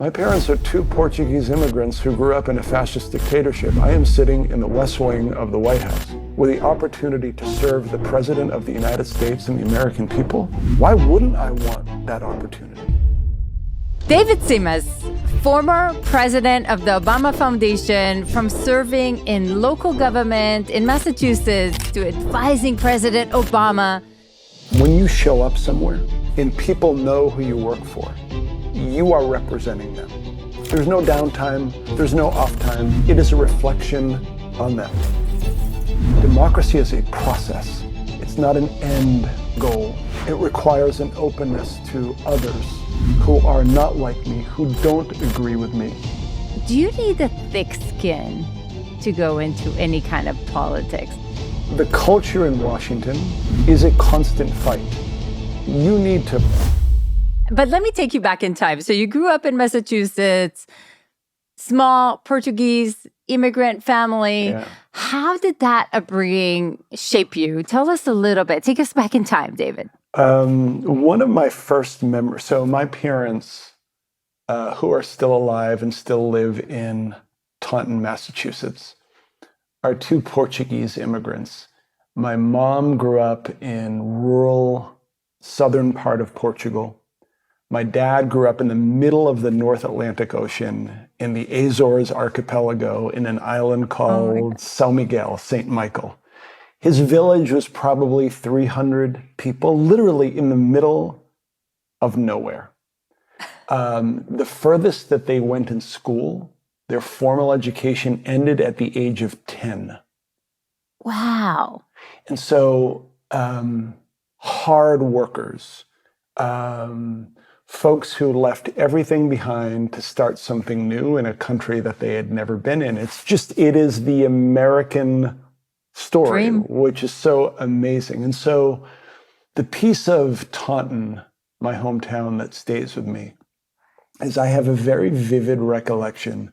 My parents are two Portuguese immigrants who grew up in a fascist dictatorship. I am sitting in the West Wing of the White House with the opportunity to serve the President of the United States and the American people. Why wouldn't I want that opportunity? David Simas, former president of the Obama Foundation, from serving in local government in Massachusetts to advising President Obama. When you show up somewhere and people know who you work for, you are representing them. There's no downtime, there's no off time. It is a reflection on them. Democracy is a process. It's not an end goal. It requires an openness to others who are not like me, who don't agree with me. Do you need a thick skin to go into any kind of politics? The culture in Washington is a constant fight. You need to... But let me take you back in time. So you grew up in Massachusetts, small Portuguese immigrant family. Yeah. How did that upbringing shape you? Tell us a little bit. Take us back in time, David. One of my first memories, so my parents, who are still alive and still live in Taunton, Massachusetts, are two Portuguese immigrants. My mom grew up in rural southern part of Portugal. My dad grew up in the middle of the North Atlantic Ocean in the Azores archipelago in an island called São Miguel, St. Michael. His village was probably 300 people, literally in the middle of nowhere. The furthest that they went in school, their formal education ended at the age of 10. Wow. And so hard workers, folks who left everything behind to start something new in a country that they had never been in. It is the American story, Dream. Which is so amazing. And so the piece of Taunton, my hometown, that stays with me is I have a very vivid recollection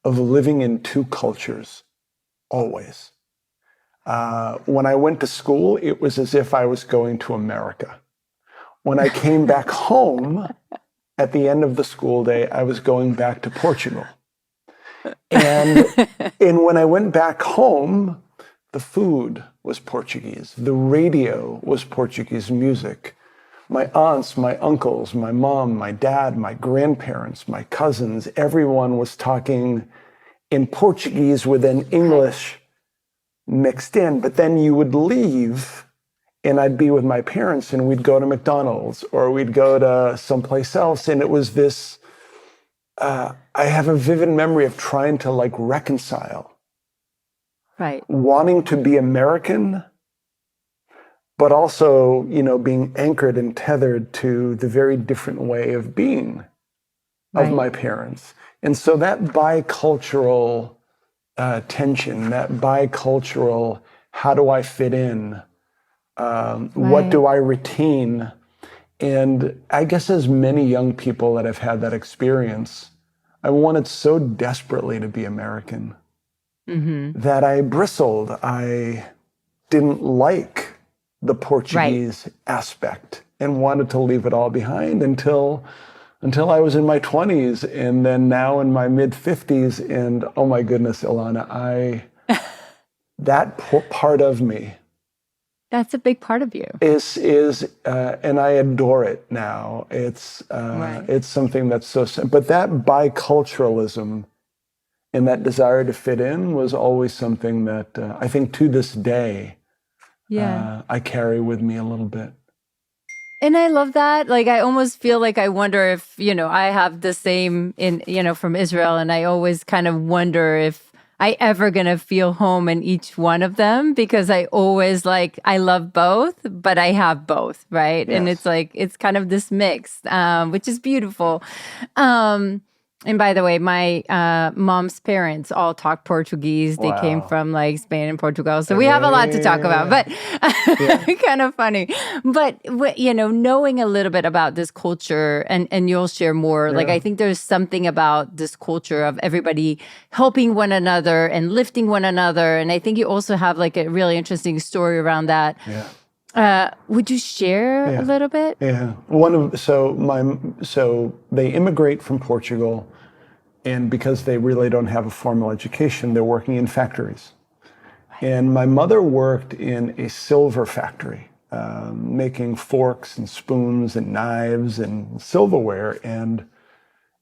of living in two cultures, always. When I went to school, it was as if I was going to America. When I came back home at the end of the school day, I was going back to Portugal. And when I went back home, the food was Portuguese. The radio was Portuguese music. My aunts, my uncles, my mom, my dad, my grandparents, my cousins, everyone was talking in Portuguese with an English mixed in. But then you would leave and I'd be with my parents and we'd go to McDonald's or we'd go to someplace else. And it was this, I have a vivid memory of trying to reconcile. Right. Wanting to be American, but also, being anchored and tethered to the very different way of being of my parents. And so that bicultural tension, that bicultural, how do I fit in? What do I retain? And I guess as many young people that have had that experience, I wanted so desperately to be American that I bristled. I didn't like the Portuguese aspect and wanted to leave it all behind until I was in my 20s and then now in my mid-50s. And oh my goodness, Ilana, that part of me, that's a big part of you. Is and I adore it now. It's something that's so simple. But that biculturalism and that desire to fit in was always something that I think to this day I carry with me a little bit. And I love that. I almost feel like I wonder if, I have the same from Israel, and I always kind of wonder if I ever gonna feel home in each one of them, because I always I love both, but I have both, right? Yes. And it's kind of this mix, which is beautiful. And by the way, my mom's parents all talk Portuguese. They came from Spain and Portugal. So we have a lot to talk about, but kind of funny. But, knowing a little bit about this culture, and you'll share more, I think there's something about this culture of everybody helping one another and lifting one another. And I think you also have a really interesting story around that. Yeah. Would you share a little bit? Yeah. So they immigrate from Portugal, and because they really don't have a formal education, they're working in factories. And my mother worked in a silver factory, making forks and spoons and knives and silverware. And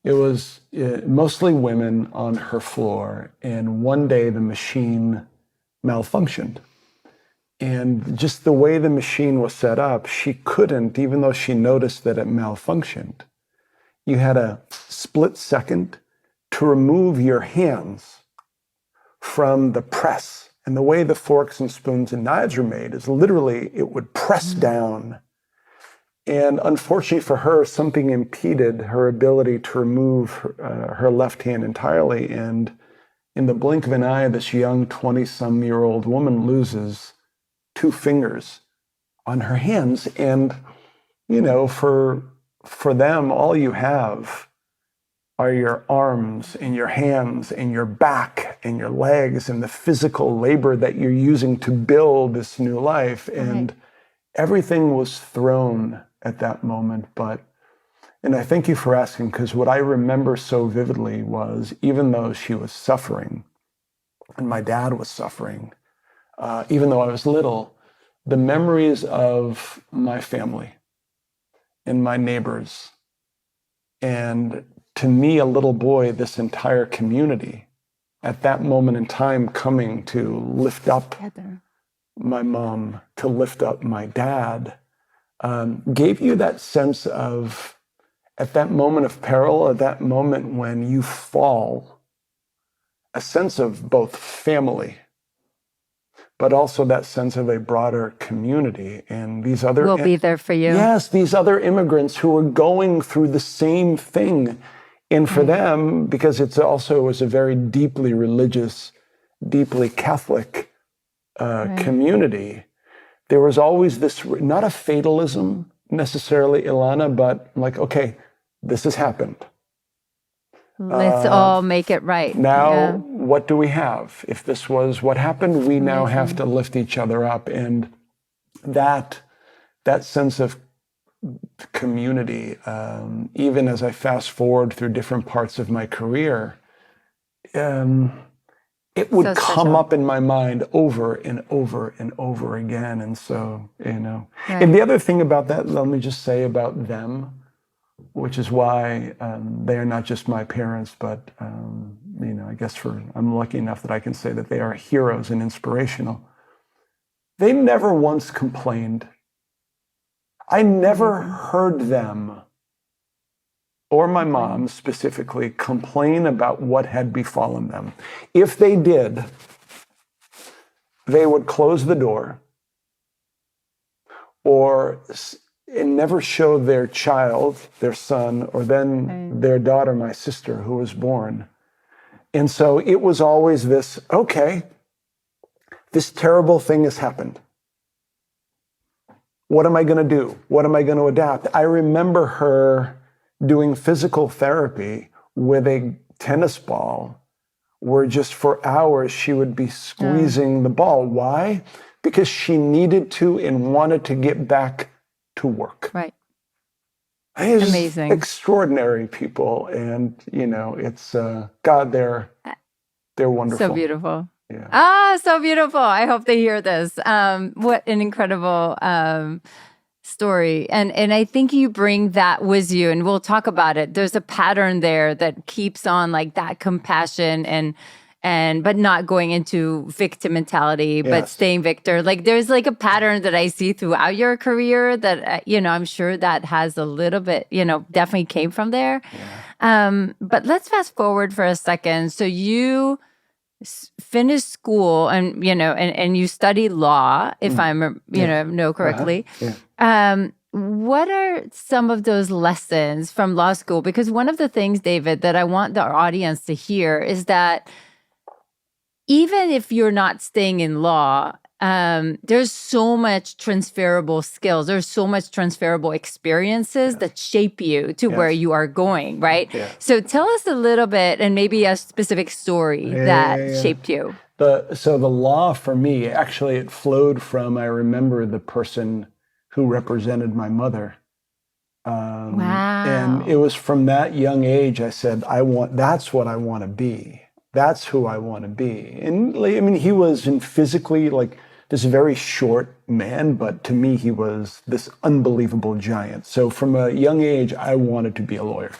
it was mostly women on her floor. And one day the machine malfunctioned. And just the way the machine was set up, she couldn't, even though she noticed that it malfunctioned. You had a split second to remove your hands from the press. And the way the forks and spoons and knives are made is literally it would press down. And unfortunately for her, something impeded her ability to remove her left hand entirely. And in the blink of an eye, this young 20-some-year-old woman loses 2 fingers on her hands. And, for them, all you have are your arms and your hands and your back and your legs and the physical labor that you're using to build this new life. And everything was thrown at that moment. And I thank you for asking, because what I remember so vividly was, even though she was suffering and my dad was suffering, even though I was little, the memories of my family and my neighbors, and to me, a little boy, this entire community, at that moment in time, coming to lift up my mom, to lift up my dad, gave you that sense of, at that moment of peril, at that moment when you fall, a sense of both family, but also that sense of a broader community. And these other... We'll be there for you. Yes, these other immigrants who are going through the same thing. And for them, because it was a very deeply religious, deeply Catholic community, there was always this, not a fatalism necessarily, Ilana, but like, okay, this has happened. Let's all make it right. Now, what do we have? If this was what happened, we now have to lift each other up. And that sense of community, even as I fast forward through different parts of my career, it would come up in my mind over and over and over again. And so, And the other thing about that, let me just say about them, which is why they are not just my parents, but, I guess I'm lucky enough that I can say that they are heroes and inspirational. They never once complained. I never heard them, or my mom specifically, complain about what had befallen them. If they did, they would close the door and never show their child, their son, or then their daughter, my sister, who was born. And so it was always this, okay, this terrible thing has happened. What am I going to do? What am I going to adapt? I remember her doing physical therapy with a tennis ball, where just for hours she would be squeezing the ball. Why? Because she needed to and wanted to get back to work. Right. It's amazing. Extraordinary people. And, it's, God, they're wonderful. So beautiful. Yeah. So beautiful. I hope they hear this. What an incredible story. And I think you bring that with you, and we'll talk about it. There's a pattern there that keeps on, like that compassion but not going into victim mentality, but staying victor. Like there's like a pattern that I see throughout your career that, I'm sure that has a little bit, definitely came from there. Yeah. But let's fast forward for a second. So you finished school and you study law, if I'm know correctly. What are some of those lessons from law school? Because one of the things, David, that I want the audience to hear is that even if you're not staying in law, there's so much transferable skills. There's so much transferable experiences that shape you to where you are going, right? Yeah. So tell us a little bit, and maybe a specific story that shaped you. So the law for me, actually, it flowed from, I remember the person who represented my mother. And it Wow. was from that young age, I said, that's what I want to be. That's who I want to be. And I mean, he was physically like this very short man, but to me, he was this unbelievable giant. So from a young age, I wanted to be a lawyer.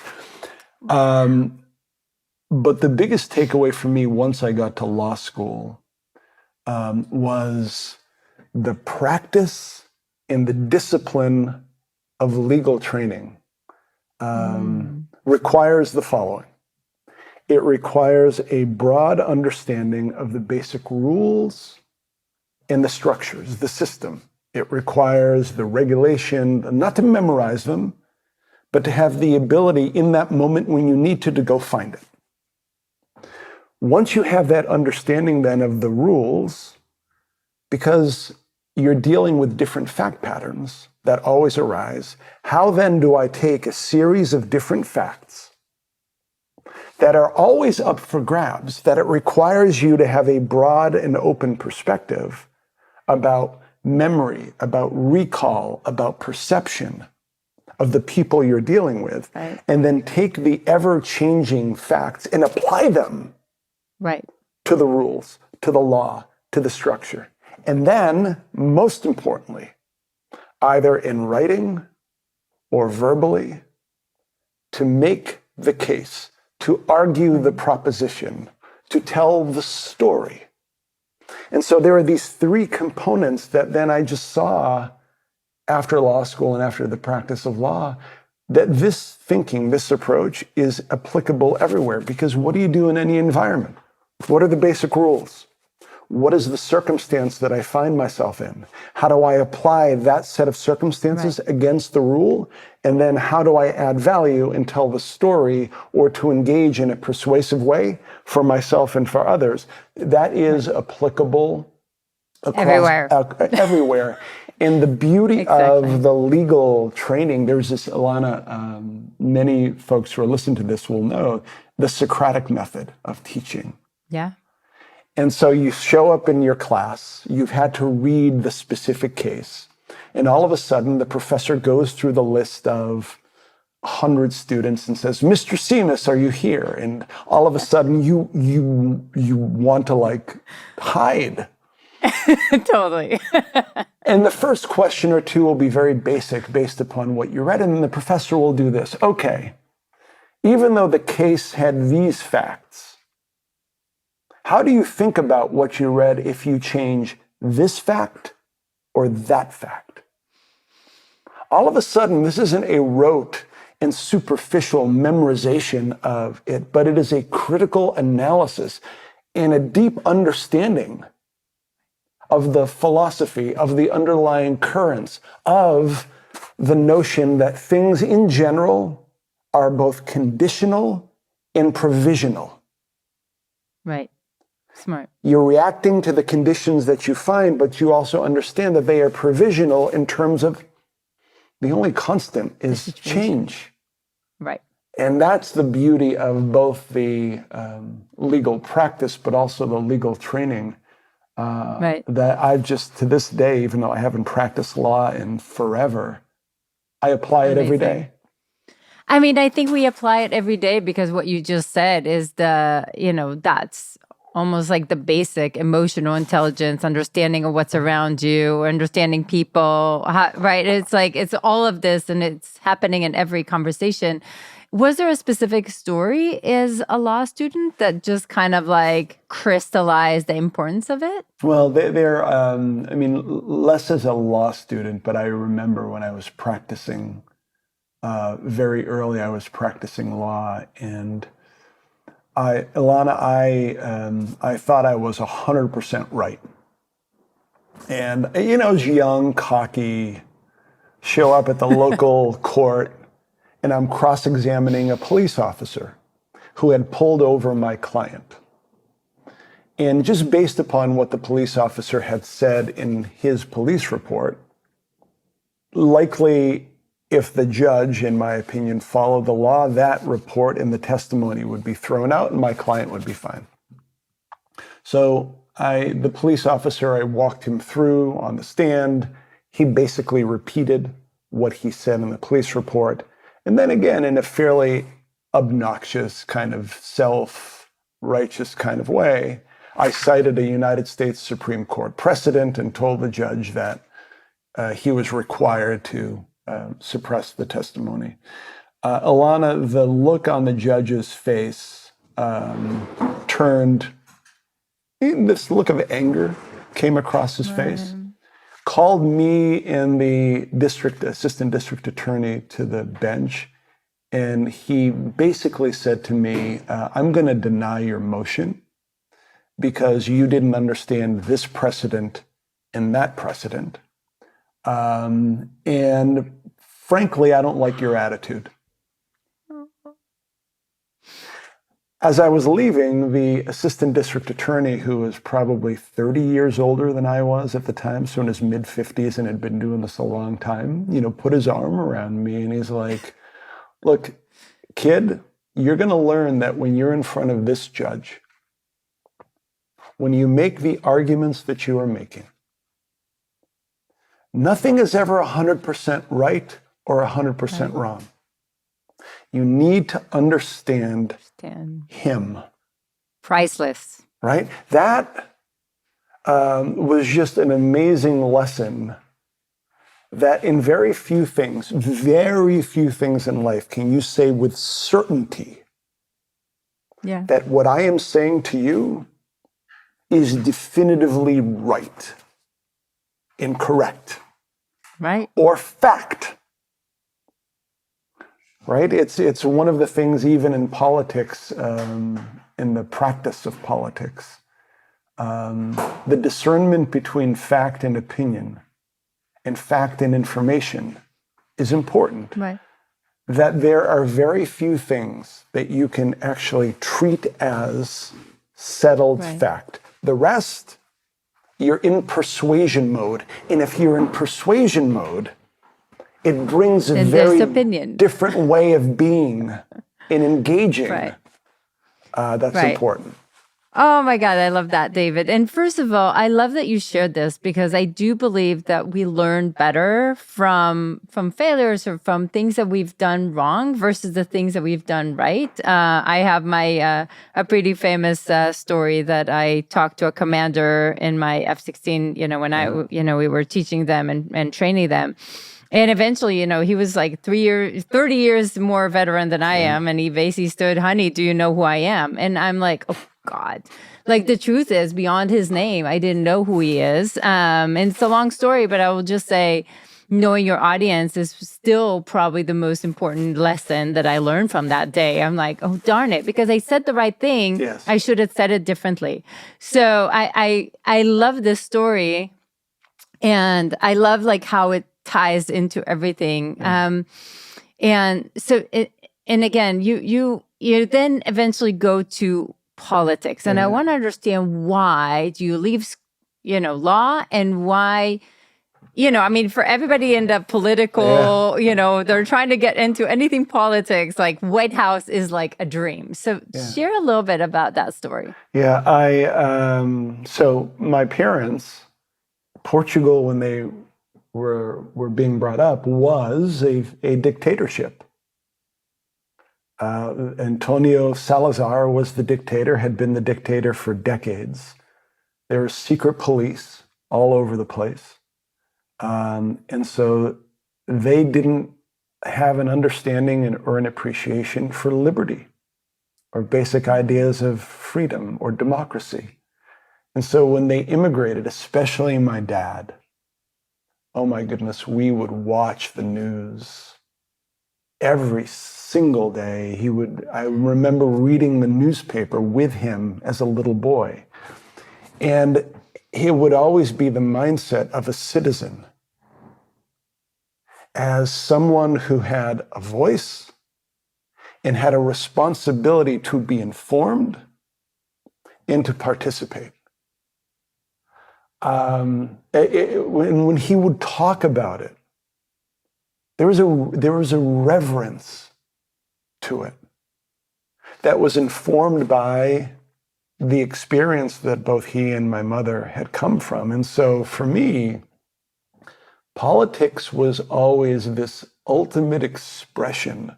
But the biggest takeaway for me once I got to law school was the practice and the discipline of legal training requires the following. It requires a broad understanding of the basic rules and the structures, the system. It requires the regulation, not to memorize them, but to have the ability in that moment when you need to go find it. Once you have that understanding then of the rules, because you're dealing with different fact patterns that always arise, how then do I take a series of different facts that are always up for grabs, that it requires you to have a broad and open perspective about memory, about recall, about perception of the people you're dealing with, Right. and then take the ever-changing facts and apply them Right. to the rules, to the law, to the structure. And then, most importantly, either in writing or verbally, to make the case, to argue the proposition, to tell the story. And so there are these three components that then I just saw after law school and after the practice of law, that this thinking, this approach is applicable everywhere. Because what do you do in any environment? What are the basic rules? What is the circumstance that I find myself in? How do I apply that set of circumstances against the rule? And then how do I add value and tell the story or to engage in a persuasive way for myself and for others? That is applicable across, everywhere. And the beauty of the legal training, there's this, Ilana, many folks who are listening to this will know, the Socratic method of teaching. Yeah. And so you show up in your class, you've had to read the specific case, and all of a sudden the professor goes through the list of 100 students and says, "Mr. Simas, are you here?" And all of a sudden you want to like hide. Totally. And the first question or two will be very basic based upon what you read, and then the professor will do this. Okay, even though the case had these facts, how do you think about what you read if you change this fact or that fact? All of a sudden, this isn't a rote and superficial memorization of it, but it is a critical analysis and a deep understanding of the philosophy, of the underlying currents, of the notion that things in general are both conditional and provisional. Right. Smart. You're reacting to the conditions that you find, but you also understand that they are provisional in terms of the only constant is change. Right. And that's the beauty of both the legal practice, but also the legal training that I've just, to this day, even though I haven't practiced law in forever, I apply it every day. I mean, I think we apply it every day because what you just said is that's almost like the basic emotional intelligence, understanding of what's around you, understanding people, right? It's like, it's all of this and it's happening in every conversation. Was there a specific story as a law student that just kind of like crystallized the importance of it? Well, less as a law student, but I remember when I was practicing very early, I was practicing law, and Ilana, I thought I was 100% right. And, I was young, cocky, show up at the local court, and I'm cross-examining a police officer who had pulled over my client. And just based upon what the police officer had said in his police report, likely if the judge, in my opinion, followed the law, that report and the testimony would be thrown out and my client would be fine. So the police officer, I walked him through on the stand. He basically repeated what he said in the police report. And then again, in a fairly obnoxious kind of self-righteous kind of way, I cited a United States Supreme Court precedent and told the judge that he was required to suppress the testimony. Ilana, the look on the judge's face turned, this look of anger came across his face, called me and the assistant district attorney to the bench, and he basically said to me, I'm going to deny your motion because you didn't understand this precedent and that precedent. And frankly, I don't like your attitude. As I was leaving, the assistant district attorney, who was probably 30 years older than I was at the time, so in his mid-50s and had been doing this a long time, put his arm around me and he's like, look, kid, you're going to learn that when you're in front of this judge, when you make the arguments that you are making, nothing is ever 100% right or 100% wrong. You need to understand him. Priceless. Right? That was just an amazing lesson that in very few things in life can you say with certainty that what I am saying to you is definitively right and correct. Right. Or fact. Right? It's one of the things even in politics, in the practice of politics, the discernment between fact and opinion and fact and information is important. Right. That there are very few things that you can actually treat as settled fact. The rest, you're in persuasion mode. And if you're in persuasion mode, it brings a very different way of being and engaging. Right. That's important. Oh my God, I love that, David. And first of all, I love that you shared this because I do believe that we learn better from failures or from things that we've done wrong versus the things that we've done right. I have my a pretty famous story that I talked to a commander in my F-16. When we were teaching them and training them. And eventually, he was like 30 years more veteran than I am. And he basically stood, honey, do you know who I am? And I'm like, oh God. Like the truth is beyond his name, I didn't know who he is. And it's a long story, but I will just say knowing your audience is still probably the most important lesson that I learned from that day. I'm like, oh, darn it. Because I said the right thing. Yes. I should have said it differently. So I love this story. And I love like how it ties into everything. And so, and again, you then eventually go to politics. And I want to understand why do you leave, law and why, for everybody in the political, they're trying to get into anything politics, like White House is like a dream. So share a little bit about that story. Yeah, so my parents, Portugal, when they were being brought up, was a dictatorship. Antonio Salazar was the dictator, had been the dictator for decades. There was secret police all over the place. And so they didn't have an understanding or an appreciation for liberty or basic ideas of freedom or democracy. And so when they immigrated, especially my dad, oh my goodness, we would watch the news every single day. I remember reading the newspaper with him as a little boy. And it would always be the mindset of a citizen as someone who had a voice and had a responsibility to be informed and to participate. When he would talk about it, there was a reverence to it that was informed by the experience that both he and my mother had come from. And so for me, politics was always this ultimate expression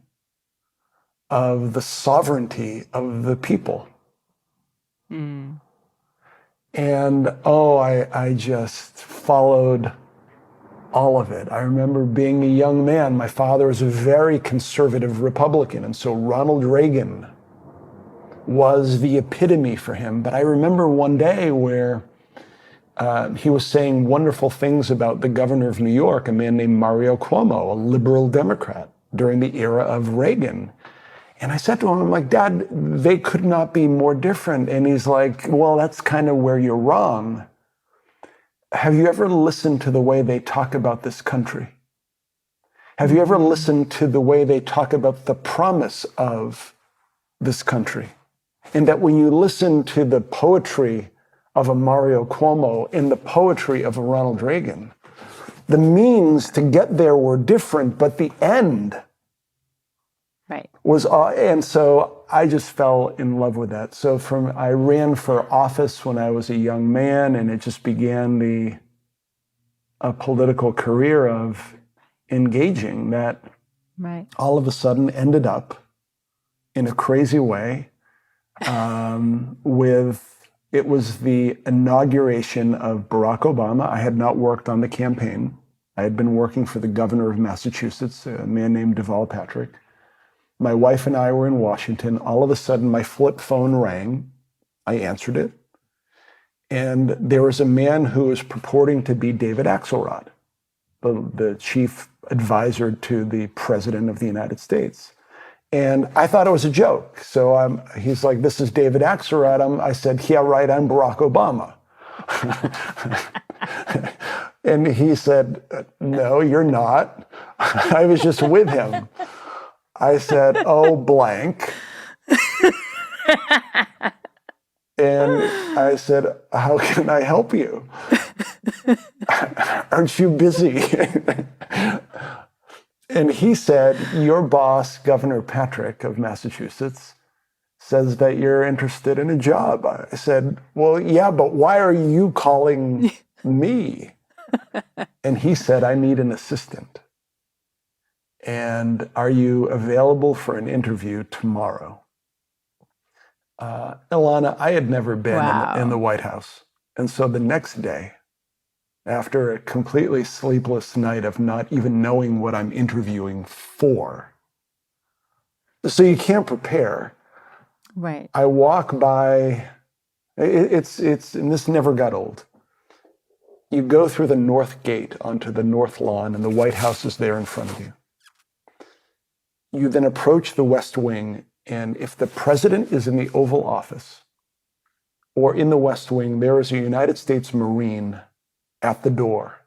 of the sovereignty of the people. Mm. And I just followed all of it. I remember being a young man. My father was a very conservative Republican, and so Ronald Reagan was the epitome for him. But I remember one day where he was saying wonderful things about the governor of New York, a man named Mario Cuomo, a liberal Democrat during the era of Reagan. And I said to him, I'm like, Dad, they could not be more different. And he's like, well, that's kind of where you're wrong. Have you ever listened to the way they talk about this country? Have you ever listened to the way they talk about the promise of this country? And that when you listen to the poetry of a Mario Cuomo and the poetry of a Ronald Reagan, the means to get there were different, but the end was, and so I just fell in love with that. So I ran for office when I was a young man, and it just began a political career of engaging that all of a sudden ended up in a crazy way it was the inauguration of Barack Obama. I had not worked on the campaign. I had been working for the governor of Massachusetts, a man named Deval Patrick. My wife and I were in Washington. All of a sudden, my flip phone rang. I answered it. And there was a man who was purporting to be David Axelrod, the chief advisor to the president of the United States. And I thought it was a joke. So he's like, this is David Axelrod. I said, yeah, right, I'm Barack Obama. And he said, no, you're not. I was just with him. I said, oh, blank. And I said, how can I help you? Aren't you busy? And he said, your boss, Governor Patrick of Massachusetts, says that you're interested in a job. I said, well, yeah, but why are you calling me? And he said, I need an assistant. And are you available for an interview tomorrow? Ilana, I had never been in the White House. And so the next day, after a completely sleepless night of not even knowing what I'm interviewing for, so you can't prepare. Right. I walk by, and this never got old. You go through the north gate onto the north lawn, and the White House is there in front of you. You then approach the West Wing, and if the president is in the Oval Office or in the West Wing, there is a United States Marine at the door.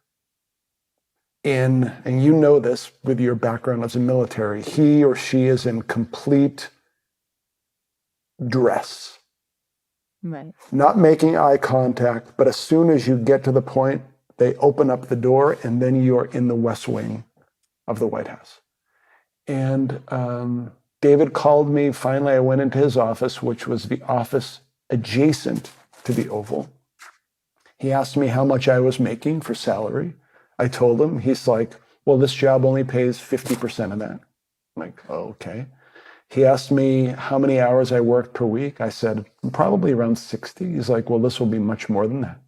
And you know this with your background as a military, he or she is in complete dress. Right. Not making eye contact, but as soon as you get to the point, they open up the door, and then you're in the West Wing of the White House. And David called me. Finally, I went into his office, which was the office adjacent to the Oval. He asked me how much I was making for salary. I told him. He's like, well, this job only pays 50% of that. I'm like, oh, okay. He asked me how many hours I worked per week. I said, probably around 60. He's like, well, this will be much more than that.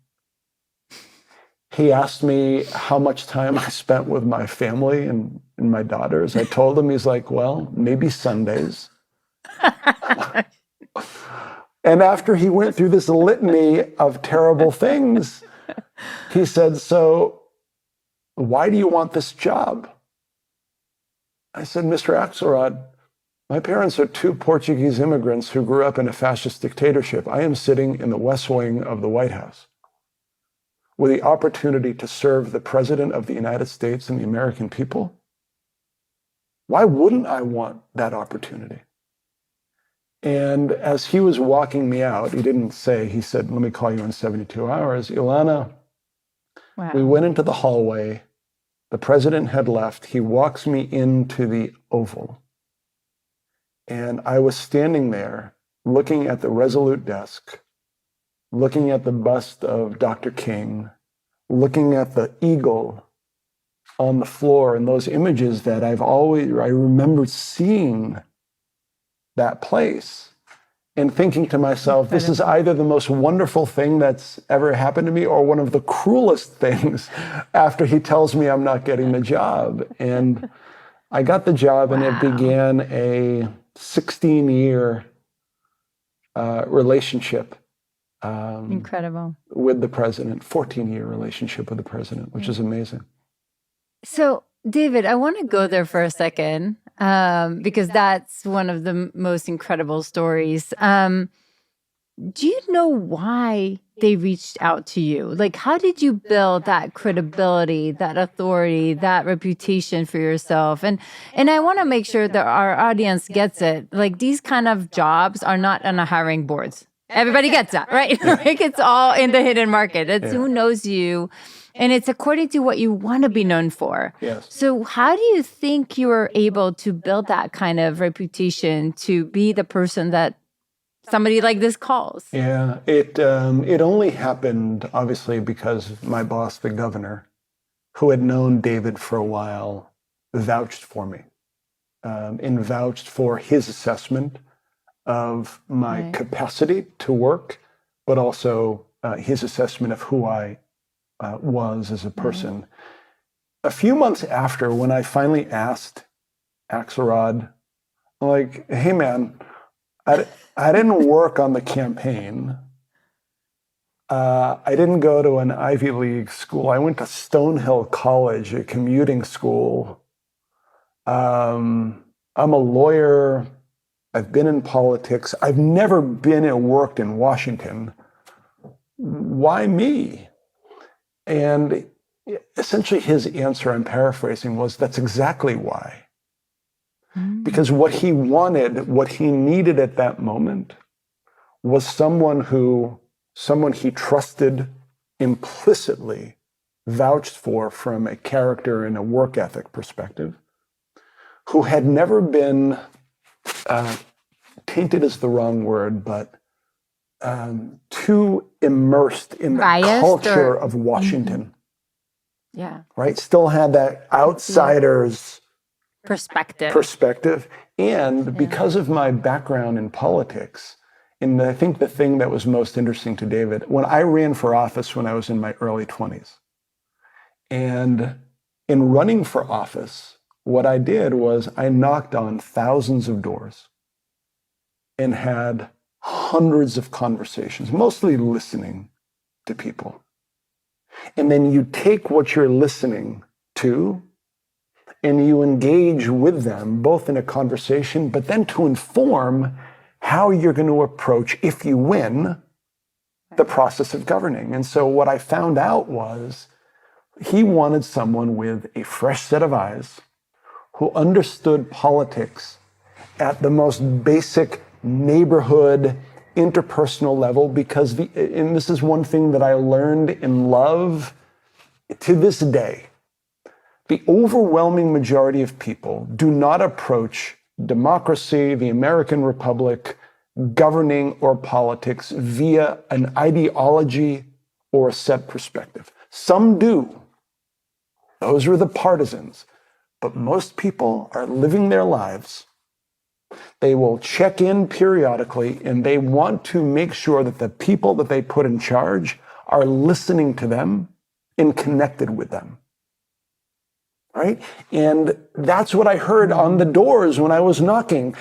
He asked me how much time I spent with my family and my daughters. I told him. He's like, well, maybe Sundays. And after he went through this litany of terrible things, he said, so why do you want this job? I said, Mr. Axelrod, my parents are two Portuguese immigrants who grew up in a fascist dictatorship. I am sitting in the West Wing of the White House with the opportunity to serve the President of the United States and the American people. Why wouldn't I want that opportunity? And as he was walking me out, he didn't say, he said, let me call you in 72 hours. Ilana, we went into the hallway. The president had left. He walks me into the Oval. And I was standing there looking at the Resolute desk looking at the bust of Dr. King, looking at the eagle on the floor, and those images that I remember seeing that place and thinking to myself, this is either the most wonderful thing that's ever happened to me or one of the cruelest things after he tells me I'm not getting the job. And I got the job, and it began a 16-year relationship. Incredible. With the president, 14-year relationship with the president, which is amazing. So, David, I want to go there for a second because that's one of the most incredible stories. Do you know why they reached out to you? Like, how did you build that credibility, that authority, that reputation for yourself? And I want to make sure that our audience gets it. Like, these kind of jobs are not on a hiring boards. Everybody gets that, right? Like, it's all in the hidden market. It's who knows you. And it's according to what you want to be known for. Yes. So how do you think you were able to build that kind of reputation to be the person that somebody like this calls? Yeah, it only happened, obviously, because my boss, the governor, who had known David for a while, vouched for me and vouched for his assessment of my capacity to work, but also his assessment of who I was as a person. A few months after, when I finally asked Axelrod, I'm like, hey man, I didn't work on the campaign. I didn't go to an Ivy League school. I went to Stonehill College, a commuting school. I'm a lawyer. I've been in politics. I've never been and worked in Washington. Why me? And essentially his answer, I'm paraphrasing, was that's exactly why. Because what he wanted, what he needed at that moment was someone he trusted implicitly, vouched for from a character and a work ethic perspective, who had never been, tainted is the wrong word, but too immersed in the culture of Washington. Yeah. Right? Still had that outsider's perspective. And because of my background in politics, and I think the thing that was most interesting to David, when I ran for office when I was in my early 20s, and in running for office, what I did was I knocked on thousands of doors and had hundreds of conversations, mostly listening to people. And then you take what you're listening to and you engage with them, both in a conversation, but then to inform how you're going to approach, if you win, the process of governing. And so what I found out was he wanted someone with a fresh set of eyes who understood politics at the most basic neighborhood, interpersonal level, because and this is one thing that I learned in love to this day. The overwhelming majority of people do not approach democracy, the American Republic, governing, or politics via an ideology or a set perspective. Some do. Those are the partisans. But most people are living their lives. They will check in periodically, and they want to make sure that the people that they put in charge are listening to them and connected with them. Right? And that's what I heard on the doors when I was knocking.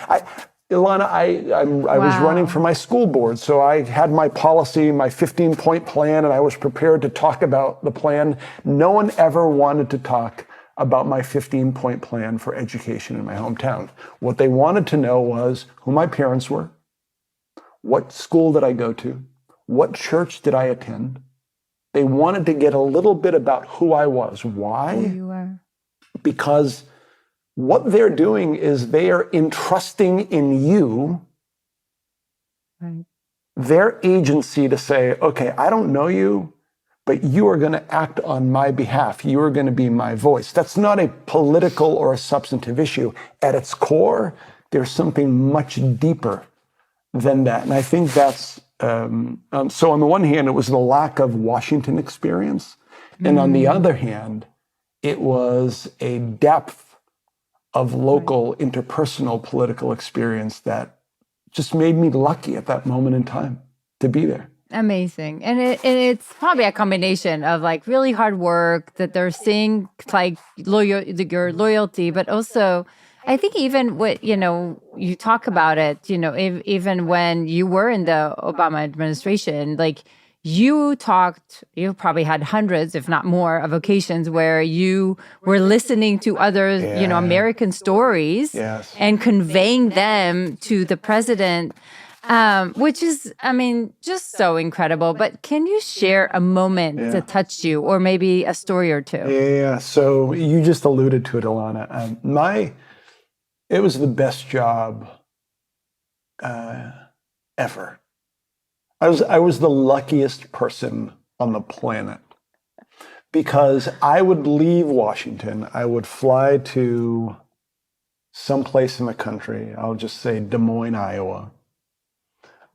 Ilana, I was running for my school board, so I had my policy, my 15-point plan, and I was prepared to talk about the plan. No one ever wanted to talk about my 15-point plan for education in my hometown. What they wanted to know was who my parents were, what school did I go to, what church did I attend. They wanted to get a little bit about who I was. Why? Who you were. Because what they're doing is they are entrusting in you their agency to say, okay, I don't know you, but you are going to act on my behalf. You are going to be my voice. That's not a political or a substantive issue. At its core, there's something much deeper than that. And I think that's So on the one hand, it was the lack of Washington experience. And on the other hand, it was a depth of local interpersonal political experience that just made me lucky at that moment in time to be there. Amazing. And it's probably a combination of like really hard work that they're seeing like your loyalty, but also I think even what, you talk about it, even when you were in the Obama administration, like you probably had hundreds, if not more, of occasions where you were listening to others, American stories Yes. and conveying them to the president. Which is, just so incredible. But can you share a moment that touched you, or maybe a story or two? Yeah. So you just alluded to it, Ilana. It was the best job ever. I was the luckiest person on the planet because I would leave Washington. I would fly to someplace in the country. I'll just say Des Moines, Iowa.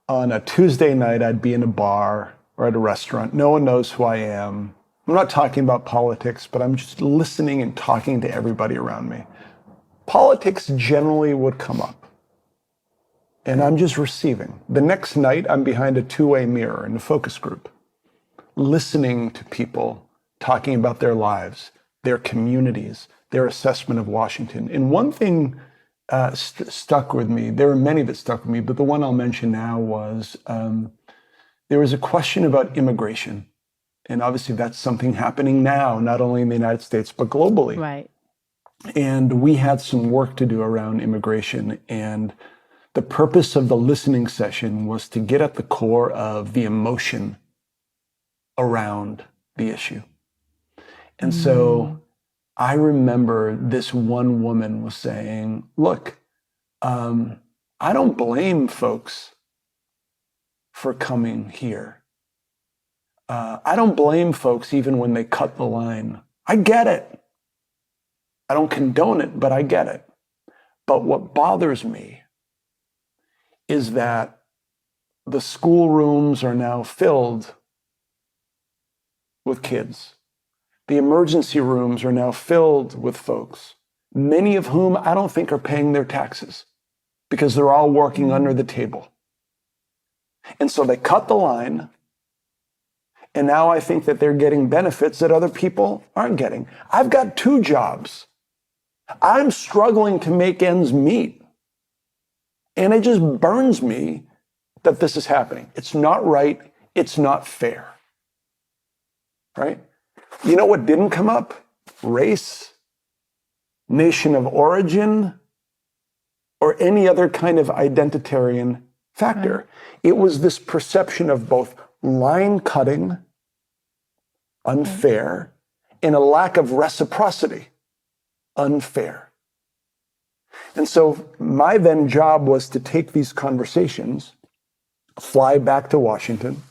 On a Tuesday night, I'd be in a bar or at a restaurant. No one knows who I am. I'm not talking about politics, but I'm just listening and talking to everybody around me. Politics generally would come up, and I'm just receiving. The next night, I'm behind a two-way mirror in a focus group, listening to people talking about their lives, their communities, their assessment of Washington. And one thing stuck with me. There were many that stuck with me, but the one I'll mention now was there was a question about immigration. And obviously that's something happening now, not only in the United States, but globally. Right. And we had some work to do around immigration. And the purpose of the listening session was to get at the core of the emotion around the issue. And so I remember this one woman was saying, look, I don't blame folks for coming here. I don't blame folks even when they cut the line. I get it. I don't condone it, but I get it. But what bothers me is that the schoolrooms are now filled with kids. The emergency rooms are now filled with folks, many of whom I don't think are paying their taxes because they're all working under the table. And so they cut the line, and now I think that they're getting benefits that other people aren't getting. I've got two jobs. I'm struggling to make ends meet. And it just burns me that this is happening. It's not right. It's not fair. Right? You know what didn't come up? Race, nation of origin, or any other kind of identitarian factor. Right. It was this perception of both line cutting, unfair, and a lack of reciprocity, unfair. And so my then job was to take these conversations, fly back to Washington.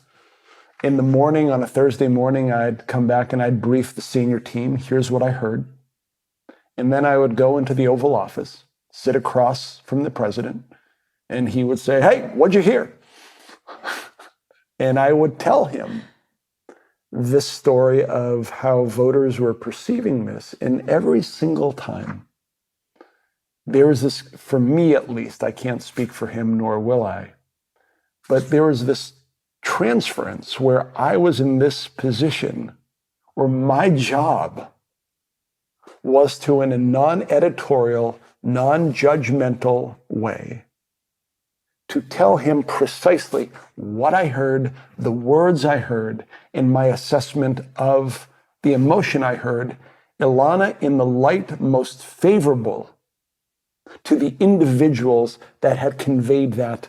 In the morning, on a Thursday morning, I'd come back and I'd brief the senior team. Here's what I heard. And then I would go into the Oval Office, sit across from the president, and he would say, hey, what'd you hear? And I would tell him this story of how voters were perceiving this. And every single time, there was this, for me at least, I can't speak for him, nor will I, but there was this transference where I was in this position where my job was to, in a non-editorial, non-judgmental way, to tell him precisely what I heard, the words I heard, and my assessment of the emotion I heard, Ilana, in the light most favorable to the individuals that had conveyed that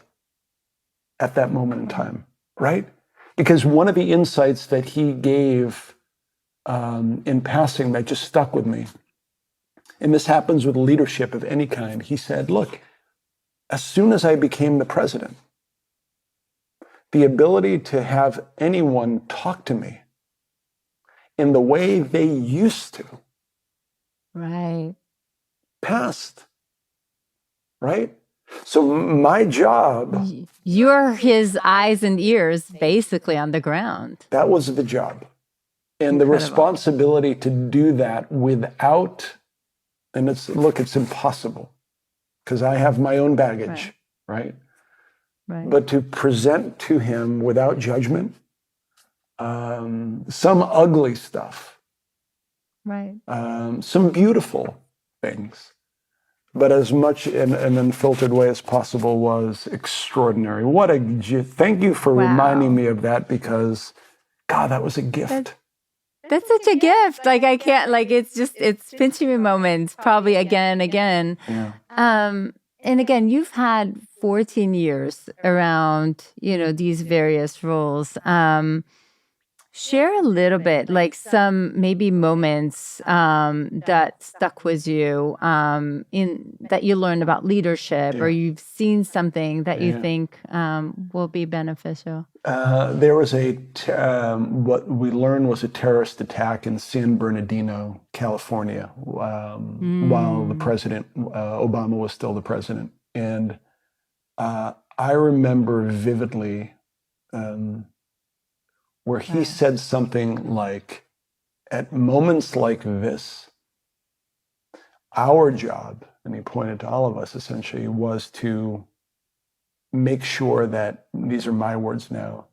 at that moment in time, right? Because one of the insights that he gave in passing that just stuck with me, and this happens with leadership of any kind, he said, look, as soon as I became the president, the ability to have anyone talk to me in the way they used to, right, passed, right? So my job, You're his eyes and ears basically on the ground. that was the job. And the Incredible. responsibility to do that without, and it's impossible because I have my own baggage, right? Right. But to present to him without judgment, some ugly stuff, Right. some beautiful things, but as much in an unfiltered way as possible was extraordinary. Thank you for reminding me of that, because God, that was a gift. That's such a gift. Like, I can't, like, it's pinching me moments, probably again and again. Yeah. And again, you've had 14 years around, these various roles. Share a little bit, like some maybe moments that stuck with you in that you learned about leadership, or you've seen something that you think will be beneficial. There was what we learned was a terrorist attack in San Bernardino, California, while the president, Obama, was still the president. And I remember vividly where he said something like, at moments like this, our job, and he pointed to all of us essentially, was to make sure that, these are my words now,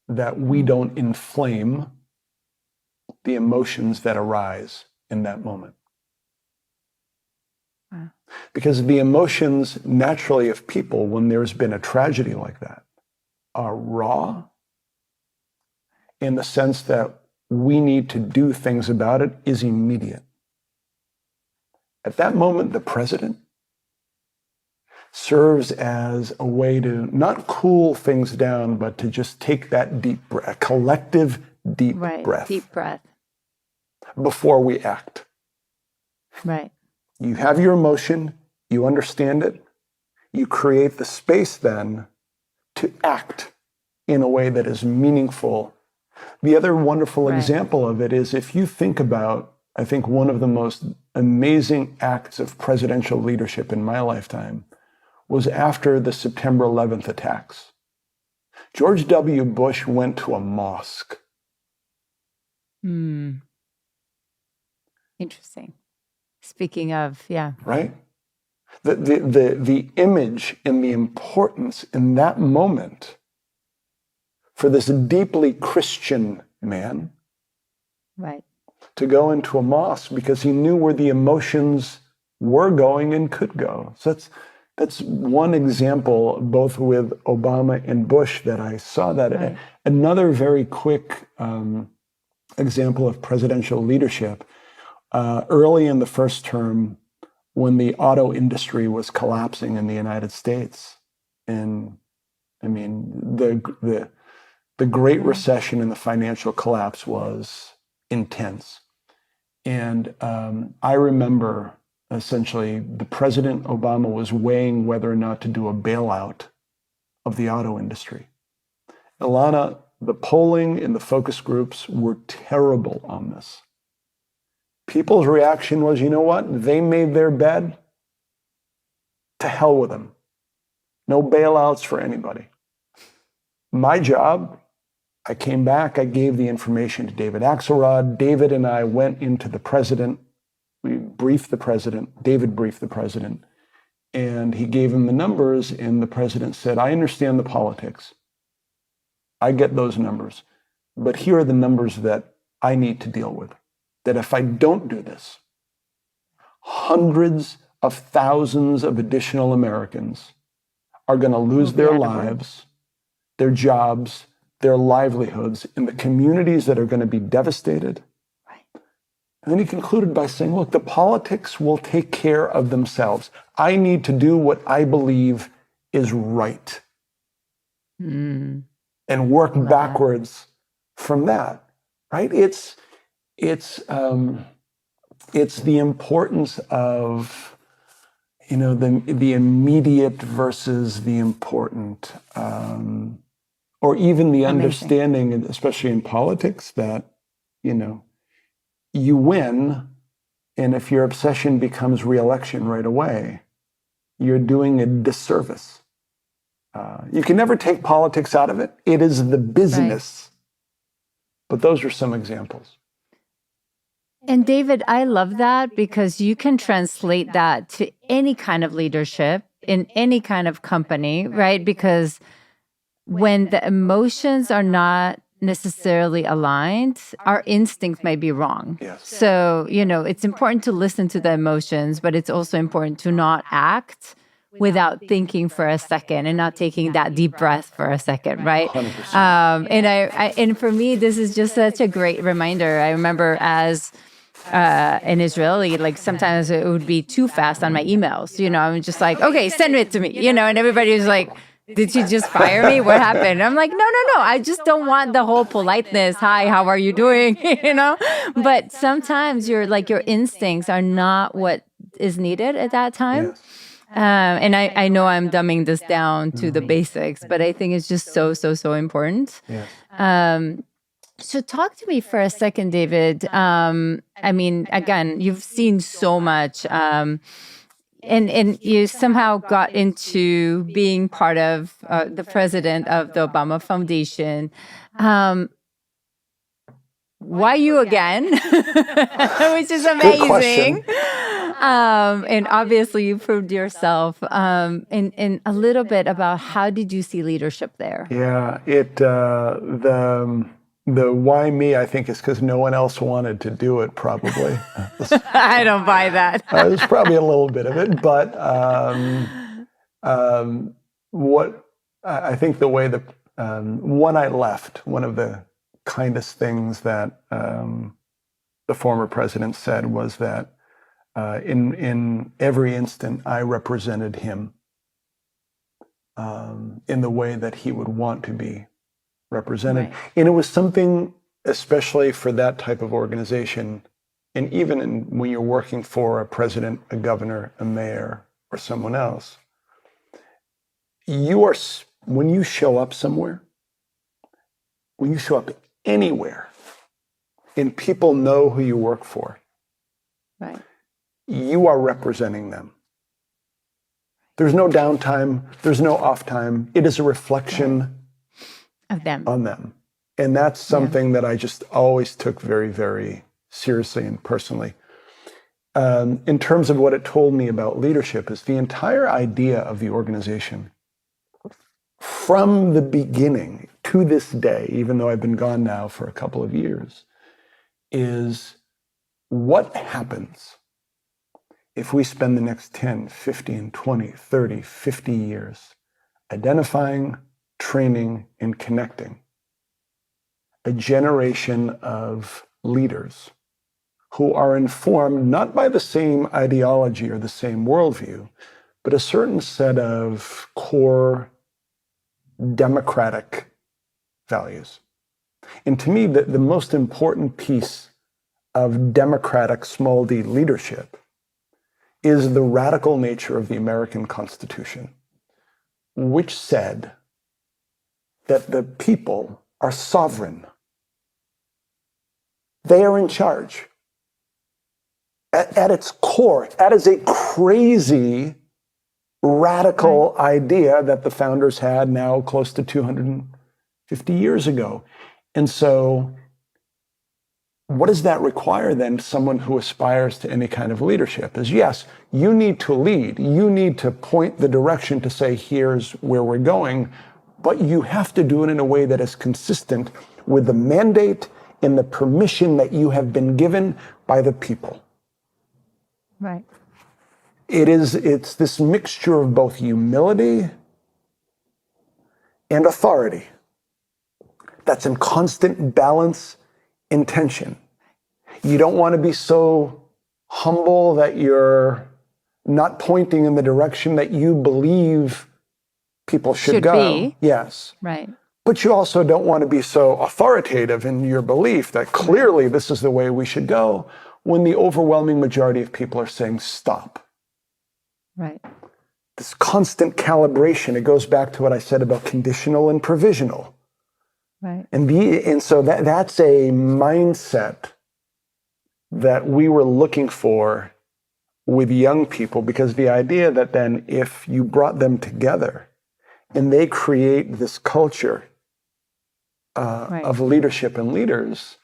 that we don't inflame the emotions that arise in that moment. Wow. Because the emotions naturally of people, when there's been a tragedy like that, are raw, in the sense that we need to do things about it is immediate. At that moment, the president serves as a way to not cool things down, but to just take that deep breath, a collective deep breath. Deep breath. Before we act. Right. You have your emotion, you understand it, you create the space then to act in a way that is meaningful. The other wonderful example of it is, if you think about, I think one of the most amazing acts of presidential leadership in my lifetime was after the September 11th attacks. George W. Bush went to a mosque. Interesting. Speaking of, Right? The image and the importance in that moment for this deeply Christian man to go into a mosque, because he knew where the emotions were going and could go. So that's one example, both with Obama and Bush, that I saw that. Right. Another very quick example of presidential leadership, early in the first term, when the auto industry was collapsing in the United States. And I mean, the Great Recession and the financial collapse was intense. And I remember essentially the President Obama was weighing whether or not to do a bailout of the auto industry. Ilana, the polling and the focus groups were terrible on this. People's reaction was, you know what? They made their bed. To hell with them. No bailouts for anybody. My job, I came back, I gave the information to David Axelrod. David and I went into the president. We briefed the president. David briefed the president. And he gave him the numbers, and the president said, I understand the politics. I get those numbers. But here are the numbers that I need to deal with. That if I don't do this, hundreds of thousands of additional Americans are going to lose their lives, their jobs, their livelihoods, in the communities that are going to be devastated. And then he concluded by saying, look, the politics will take care of themselves. I need to do what I believe is right. And work backwards from that, right? It's the importance of, the immediate versus the important, or even the understanding, especially in politics, that, you win, and if your obsession becomes re-election right away, you're doing a disservice. You can never take politics out of it. It is the business. But those are some examples. And David, I love that because you can translate that to any kind of leadership in any kind of company, right? Because when the emotions are not necessarily aligned, our instinct may be wrong. Yes. So, it's important to listen to the emotions, but it's also important to not act without thinking for a second and not taking that deep breath for a second, right? 100%. And for me, this is just such a great reminder. I remember as an Israeli, like sometimes it would be too fast on my emails. I'm just like, okay, send it to me, and everybody was like, did you just fire me? What happened? I'm like, no. I just don't want the whole politeness. Hi, how are you doing? But sometimes your instincts are not what is needed at that time. Yes. And I know I'm dumbing this down to the basics, but I think it's just so important. Yes. So talk to me for a second, David. Again, you've seen so much, and you somehow got into being part of the president of the Obama Foundation. Why you again? Which is amazing. Good question. And obviously you proved yourself. And a little bit about how did you see leadership there? Yeah, the why me, I think, is because no one else wanted to do it, probably. I don't buy that. There's probably a little bit of it, but what I think the way when I left, one of the kindest things that the former president said was that in every instant I represented him in the way that he would want to be represented. Right. And it was something, especially for that type of organization, and even when you're working for a president, a governor, a mayor, or someone else, when you show up somewhere, when you show up anywhere, and people know who you work for, right, you are representing them. There's no downtime. There's no off time. It is a reflection of them. On them. And that's something that I just always took very, very seriously and personally. In terms of what it told me about leadership is the entire idea of the organization from the beginning to this day, even though I've been gone now for a couple of years, is what happens if we spend the next 10, 15, 20, 30, 50 years identifying, training, and connecting a generation of leaders who are informed not by the same ideology or the same worldview, but a certain set of core democratic values. And to me, the most important piece of democratic small d leadership is the radical nature of the American Constitution, which said that the people are sovereign. They are in charge. At its core, that is a crazy, radical idea that the founders had now close to 250 years ago. And so what does that require then, someone who aspires to any kind of leadership? Is yes, you need to lead. You need to point the direction to say, here's where we're going. But you have to do it in a way that is consistent with the mandate and the permission that you have been given by the people. Right. It's this mixture of both humility and authority that's in constant balance and tension. You don't want to be so humble that you're not pointing in the direction that you believe people should go. Be. Yes. Right. But you also don't want to be so authoritative in your belief that clearly this is the way we should go when the overwhelming majority of people are saying stop. Right. This constant calibration, it goes back to what I said about conditional and provisional. Right. And so that's a mindset that we were looking for with young people, because the idea that then if you brought them together and they create this culture of leadership and leaders,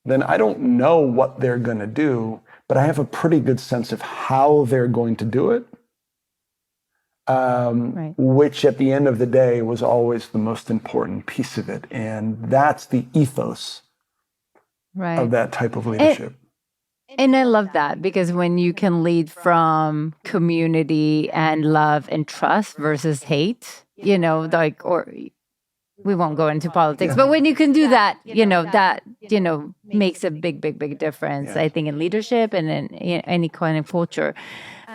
then I don't know what they're going to do, but I have a pretty good sense of how they're going to do it, which at the end of the day was always the most important piece of it. And that's the ethos of that type of leadership. And I love that, because when you can lead from community and love and trust versus hate, or we won't go into politics, but when you can do that, that makes a big, big, big difference, I think, in leadership and in any kind of culture.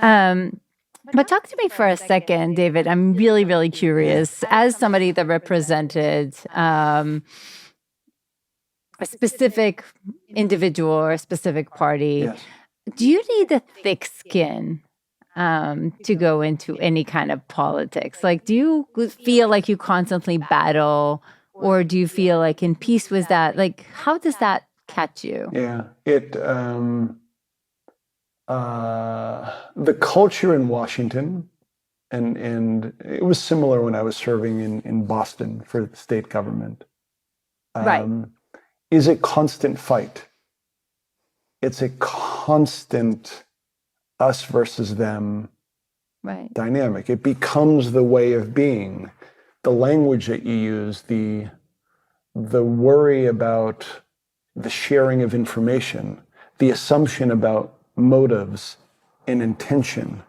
But talk to me for a second, David. I'm really, really curious, as somebody that represented a specific individual or a specific party, do you need a thick skin to go into any kind of politics? Like, do you feel like you constantly battle, or do you feel like in peace with that? Like, how does that catch you? Yeah, the culture in Washington, and it was similar when I was serving in Boston for the state government. Is a constant fight. It's a constant us versus them dynamic. It becomes the way of being, the language that you use, the worry about the sharing of information, the assumption about motives and intention.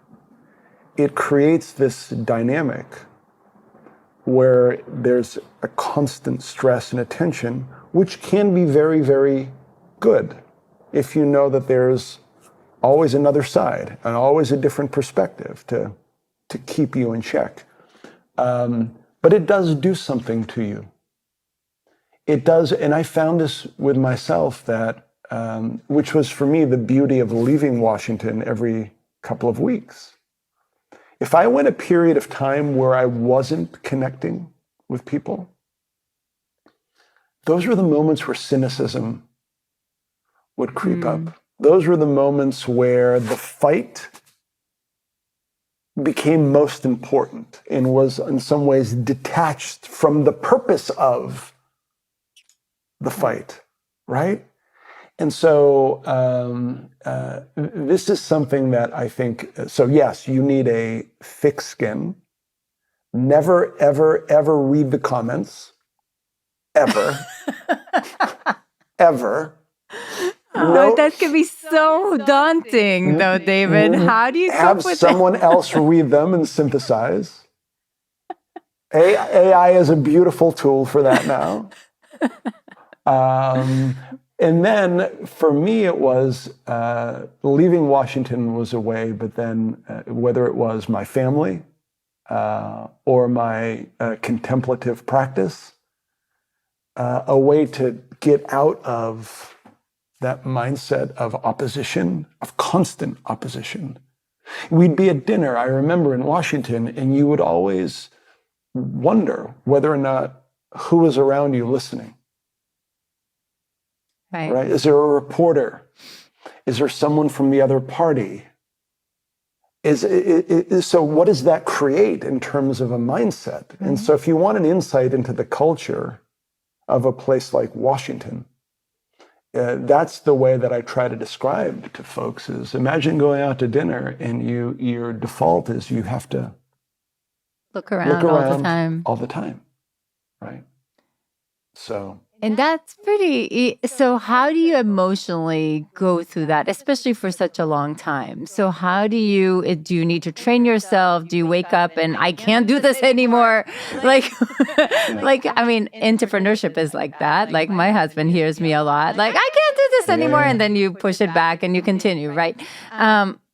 It creates this dynamic where there's a constant stress and attention, which can be very, very good if you know that there's always another side and always a different perspective to keep you in check. But it does do something to you. It does, and I found this with myself, that which was for me the beauty of leaving Washington every couple of weeks. If I went a period of time where I wasn't connecting with people, those were the moments where cynicism would creep up. Those were the moments where the fight became most important and was in some ways detached from the purpose of the fight, right? And so this is something that I think, so yes, you need a thick skin. Never, ever, ever read the comments. Ever. Ever. Oh, that could be so daunting, though, David. How do you have someone else read them and synthesize? AI is a beautiful tool for that now. And then for me, it was leaving Washington was a way, but then whether it was my family or my contemplative practice, a way to get out of that mindset of opposition, of constant opposition. We'd be at dinner, I remember, in Washington, and you would always wonder whether or not who was around you listening. Right? Is there a reporter? Is there someone from the other party? So what does that create in terms of a mindset? Mm-hmm. And so if you want an insight into the culture of a place like Washington, that's the way that I try to describe to folks is, imagine going out to dinner and your default is you have to look around all the time. Right? So... And that's so how do you emotionally go through that, especially for such a long time? So how do you need to train yourself? Do you wake up and I can't do this anymore? Like, I mean, entrepreneurship is like that. Like my husband hears me a lot, like, I can't do this anymore. And then you push it back and you continue, right?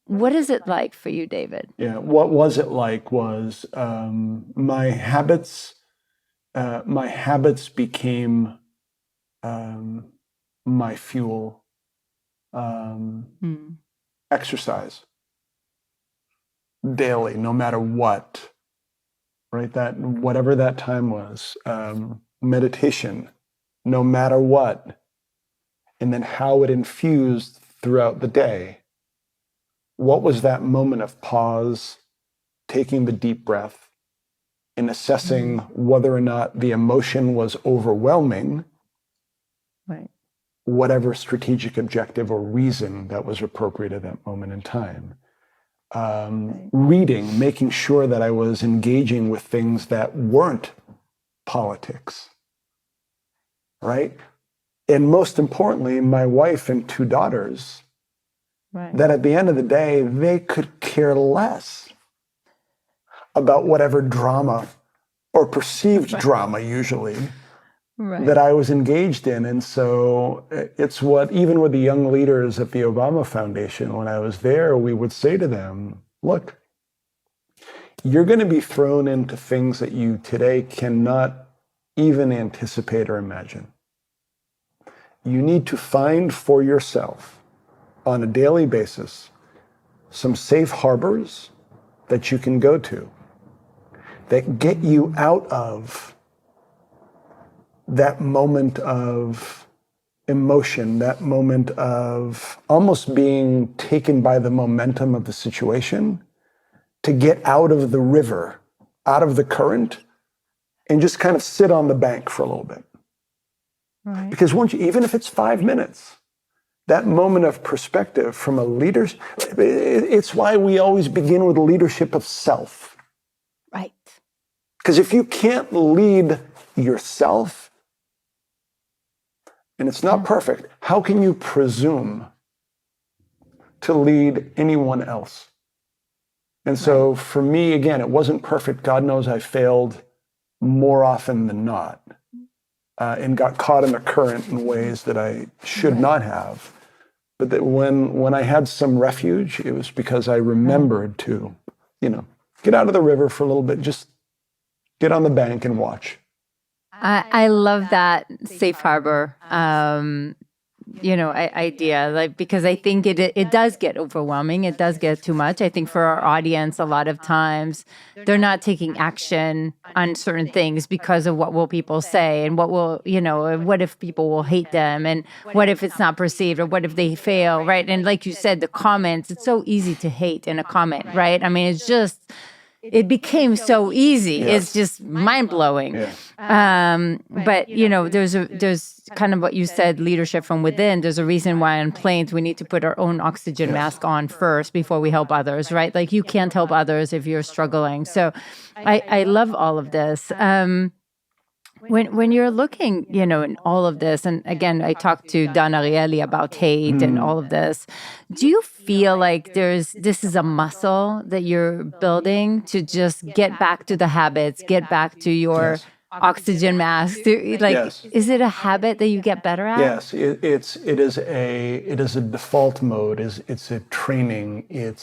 What is it like for you, David? Yeah, what was it like was my habits became my fuel. Exercise daily, no matter what, right? That whatever that time was, meditation, no matter what, and then how it infused throughout the day. what was that moment of pause, taking the deep breath, and assessing whether or not the emotion was overwhelming Right. whatever strategic objective or reason that was appropriate at that moment in time. Reading, making sure that I was engaging with things that weren't politics, right? And most importantly, my wife and 2 daughters, that at the end of the day, they could care less about whatever drama or perceived drama usually that I was engaged in. And so it's what, even with the young leaders at the Obama Foundation, when I was there, we would say to them, look, you're going to be thrown into things that you today cannot even anticipate or imagine. You need to find for yourself on a daily basis some safe harbors that you can go to that get you out of that moment of emotion, that moment of almost being taken by the momentum of the situation, to get out of the river, out of the current, and just kind of sit on the bank for a little bit. Right. Because once you, even if it's 5 minutes, that moment of perspective from a leader, it's why we always begin with leadership of self. Right. Because if you can't lead yourself, and it's not perfect, how can you presume to lead anyone else? And so for me, again, it wasn't perfect. God knows I failed more often than not, and got caught in the current in ways that I should not have. But that when I had some refuge, it was because I remembered to, get out of the river for a little bit, just get on the bank and watch. I love that safe harbor, idea, because I think it does get overwhelming. It does get too much. I think for our audience, a lot of times they're not taking action on certain things because of what will people say, and what if people will hate them, and what if it's not perceived, or what if they fail, right? And like you said, the comments, it's so easy to hate in a comment, right? I mean, it became so easy. Yes. It's just mind-blowing. Yeah. But there's kind of what you said, leadership from within. There's a reason why on planes we need to put our own oxygen mask on first before we help others, right? Like, you can't help others if you're struggling. So I love all of this. When you're looking, in all of this, and again, I talked to Don Ariely about hate and all of this. Do you feel like this is a muscle that you're building to just get back to the habits, get back to your oxygen mask? Is it a habit that you get better at? Yes, it is a default mode. It's a training. In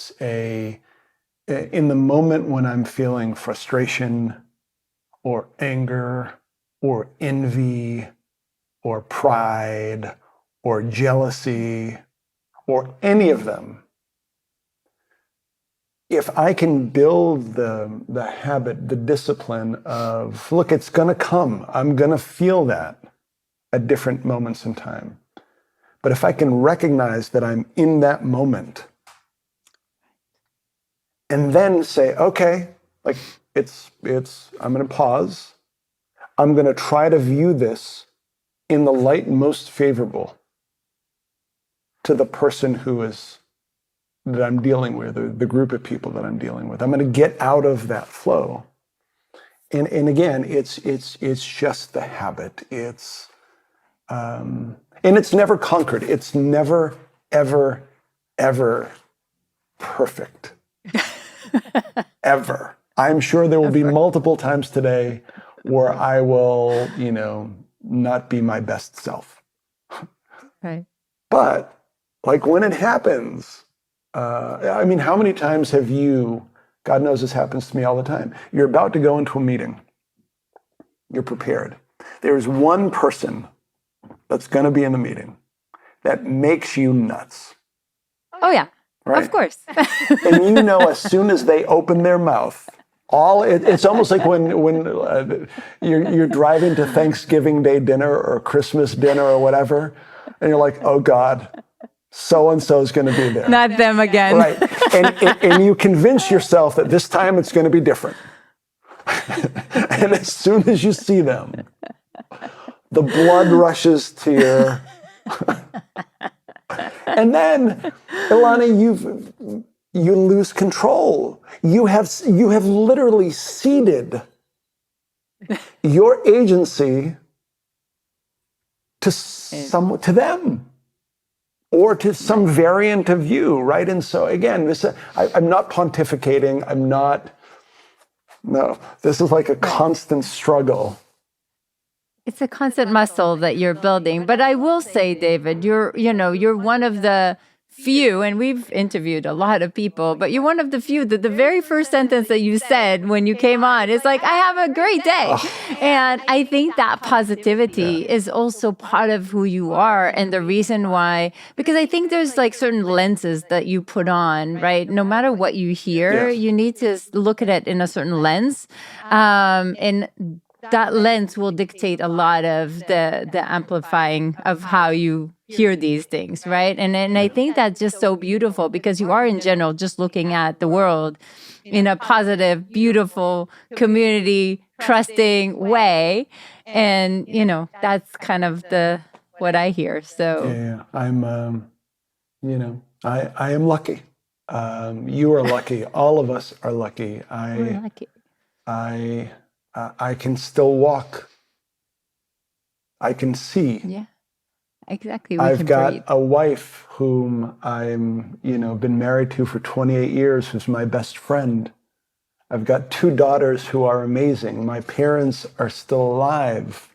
the moment when I'm feeling frustration or anger or envy or pride or jealousy or any of them, if I can build the habit, the discipline of, look, it's going to come. I'm going to feel that at different moments in time. But if I can recognize that I'm in that moment and then say, okay, like I'm going to pause. I'm going to try to view this in the light most favorable to the person that I'm dealing with, or the group of people that I'm dealing with. I'm going to get out of that flow. And again, it's just the habit. And it's never conquered. It's never, ever, ever perfect. Ever. I'm sure there will be multiple times today where I will, not be my best self. Right. But like when it happens, how many times have you, God knows this happens to me all the time, you're about to go into a meeting. You're prepared. There's one person that's going to be in the meeting that makes you nuts. Oh, yeah. Right? Of course. And as soon as they open their mouth, it's almost like when you're driving to Thanksgiving Day dinner or Christmas dinner or whatever, and you're like, oh God, so-and-so is going to be there. Not them again. Right. And you convince yourself that this time it's going to be different. And as soon as you see them, the blood rushes to your... And then, Ilana, you lose control. You have literally ceded your agency to them, or to some variant of you, right? And so again, I'm not pontificating. No, this is like a constant struggle. It's a constant muscle that you're building. But I will say, David, you're one of the few, and we've interviewed a lot of people, but you're one of the few that the very first sentence that you said when you came on is like, I have a great day. And I think that positivity is also part of who you are. And the reason why, because I think there's like certain lenses that you put on, right? No matter what you hear, you need to look at it in a certain lens. And that lens will dictate a lot of the amplifying of how you hear these things, right? And I think that's just so beautiful because you are in general just looking at the world in a positive, beautiful, community, trusting way. And, that's kind of what I hear. So yeah. I'm, I am lucky. You are lucky. All of us are lucky. we're lucky. I can still walk. I can see. Yeah, exactly. I've got a wife whom I'm, been married to for 28 years, who's my best friend. I've got 2 daughters who are amazing. My parents are still alive.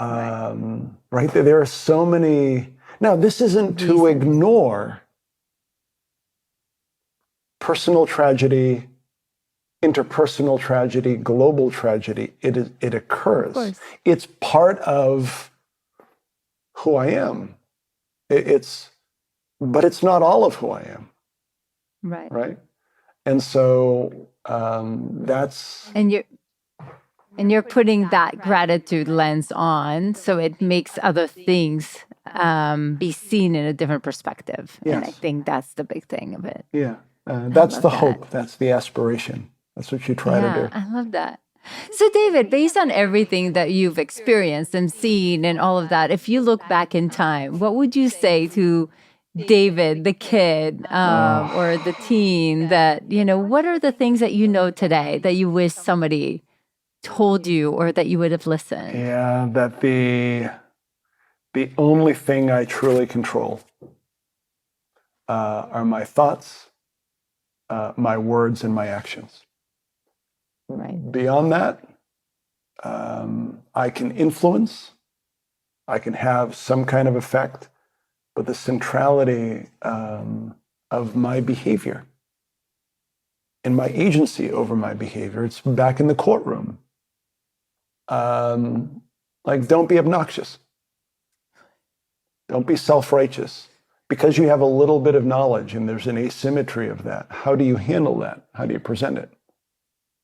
Right? There are so many. Now, this isn't to ignore personal tragedy, interpersonal tragedy, global tragedy. It occurs. It's part of who I am. But it's not all of who I am. Right. Right. And so that's. And you're putting that gratitude lens on, so it makes other things be seen in a different perspective. Yes. And I think that's the big thing of it. Yeah. That's the hope. That's the aspiration. That's what you try to do. I love that. So, David, based on everything that you've experienced and seen and all of that, if you look back in time, what would you say to David, the kid, or the teen that, what are the things that you know today that you wish somebody told you or that you would have listened? Yeah, that the only thing I truly control are my thoughts, my words, and my actions. Right. Beyond that, I can influence, I can have some kind of effect, but the centrality of my behavior and my agency over my behavior, it's back in the courtroom. Don't be obnoxious. Don't be self-righteous. Because you have a little bit of knowledge and there's an asymmetry of that, how do you handle that? How do you present it?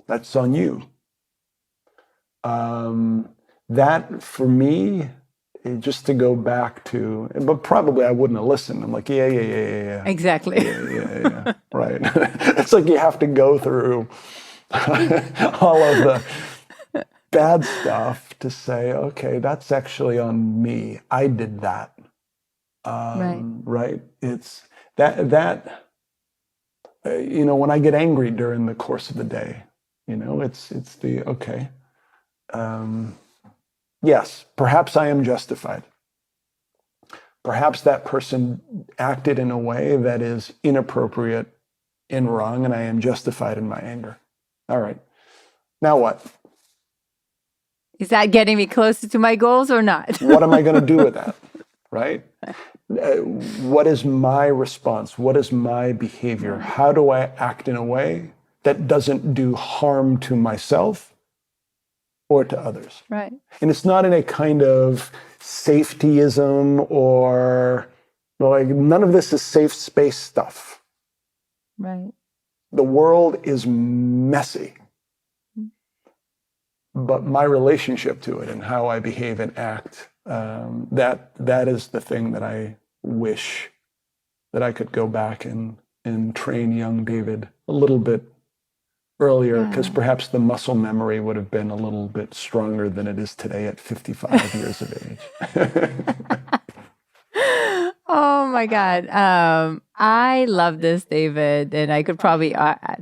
That's on you. That, for me, just to go back to, but probably I wouldn't have listened. I'm like, yeah. Exactly. Yeah. Right. It's like you have to go through all of the bad stuff to say, okay, that's actually on me. I did that. Right. It's that when I get angry during the course of the day, it's the, okay. Yes, perhaps I am justified. Perhaps that person acted in a way that is inappropriate and wrong, and I am justified in my anger. All right. Now what? Is that getting me closer to my goals or not? What am I going to do with that? Right? What is my response? What is my behavior? How do I act in a way that doesn't do harm to myself or to others? Right. And it's not in a kind of safetyism or none of this is safe space stuff. Right. The world is messy. But my relationship to it and how I behave and act, that is the thing that I wish that I could go back and train young David a little bit earlier, because perhaps the muscle memory would have been a little bit stronger than it is today at 55 years of age. Oh my God. I love this, David, and I could probably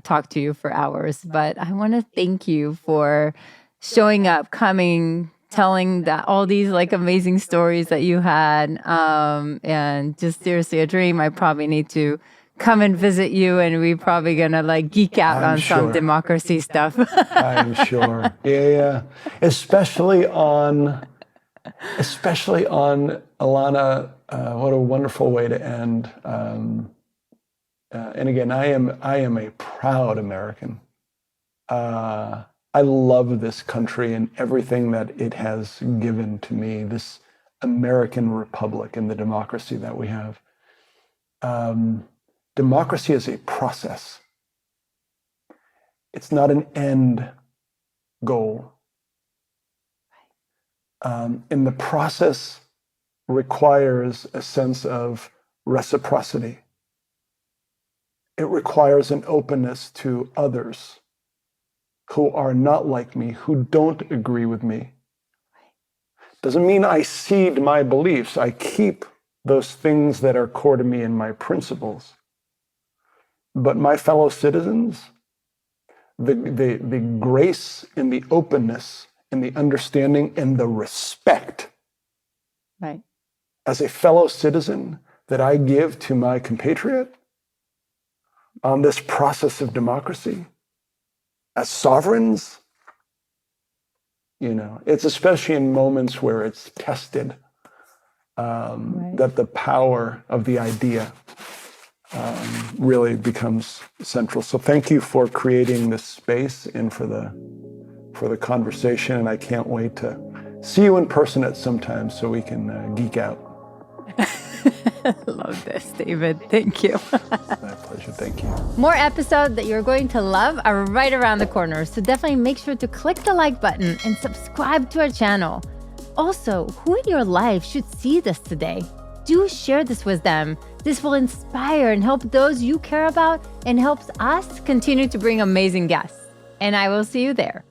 talk to you for hours, but I want to thank you for showing up, coming, telling that all these like amazing stories that you had, and just seriously a dream. I probably need to come and visit you, and we're probably gonna like geek out I'm on some sure. democracy stuff. I'm sure. Yeah. Especially on Ilana. What a wonderful way to end. And again, I am a proud American. I love this country and everything that it has given to me, this American republic and the democracy that we have. Democracy is a process. It's not an end goal. And the process requires a sense of reciprocity. It requires an openness to others who are not like me, who don't agree with me. Doesn't mean I cede my beliefs. I keep those things that are core to me and my principles. But my fellow citizens, the grace and the openness and the understanding and the respect Right. as a fellow citizen that I give to my compatriot on this process of democracy, as sovereigns, it's especially in moments where it's tested, that the power of the idea really becomes central. So thank you for creating this space and for the conversation. And I can't wait to see you in person at some time so we can geek out. Love this, David. Thank you. My pleasure. Thank you. More episodes that you're going to love are right around the corner, so definitely make sure to click the like button and subscribe to our channel. Also, who in your life should see this today? Do share this with them. This will inspire and help those you care about and helps us continue to bring amazing guests. And I will see you there.